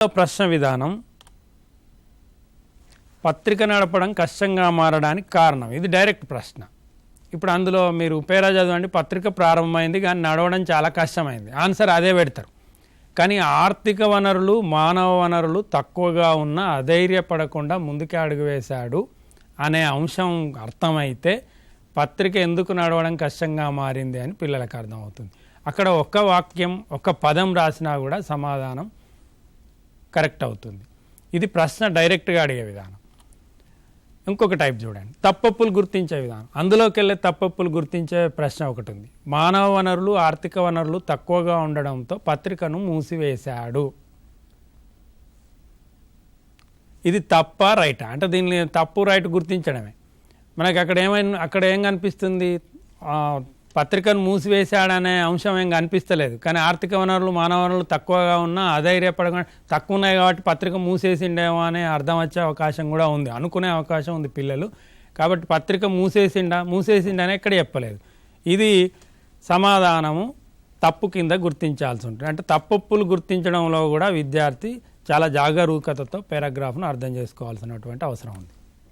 ప్రశ్న విధానం పత్రిక నడపడం కష్టంగా మారడానికి కారణం. ఇది డైరెక్ట్ ప్రశ్న. ఇప్పుడు అందులో మీరు పేరా చదవండి, పత్రిక ప్రారంభమైంది కానీ నడవడం చాలా కష్టమైంది, ఆన్సర్ అదే పెడతారు. కానీ ఆర్థిక వనరులు మానవ వనరులు తక్కువగా ఉన్న అధైర్యపడకుండా ముందుకే అడుగు వేశాడు అనే అంశం అర్థమైతే పత్రిక ఎందుకు నడవడం కష్టంగా మారింది అని పిల్లలకు అర్థమవుతుంది. అక్కడ ఒక్క వాక్యం ఒక్క పదం రాసినా కూడా సమాధానం కరెక్ట్ అవుతుంది. ఇది ప్రశ్న డైరెక్ట్గా అడిగే విధానం. ఇంకొక టైప్ చూడండి, తప్పొప్పులు గుర్తించే విధానం. అందులోకి వెళ్ళే తప్పొప్పులు గుర్తించే ప్రశ్న ఒకటి ఉంది. మానవ వనరులు ఆర్థిక వనరులు తక్కువగా ఉండడంతో పత్రికను మూసివేశాడు. ఇది తప్ప రైటా అంటే దీన్ని తప్పు రైట్ గుర్తించడమే. మనకి అక్కడ ఏం కనిపిస్తుంది, పత్రికను మూసివేశాడనే అంశం ఏం కనిపిస్తలేదు. కానీ ఆర్థిక వనరులు మానవ వనరులు తక్కువగా ఉన్నా అధైర్యపడకుండా తక్కువ ఉన్నాయి కాబట్టి పత్రిక మూసేసిండేమో అనే అర్థం వచ్చే అవకాశం కూడా ఉంది, అనుకునే అవకాశం ఉంది పిల్లలు. కాబట్టి పత్రిక మూసేసిండని ఎక్కడ చెప్పలేదు. ఇది సమాధానము తప్పు కింద గుర్తించాల్సి ఉంటుంది. అంటే తప్పొప్పులు గుర్తించడంలో కూడా విద్యార్థి చాలా జాగరూకతతో పారాగ్రాఫ్ను అర్థం చేసుకోవాల్సినటువంటి అవసరం ఉంది.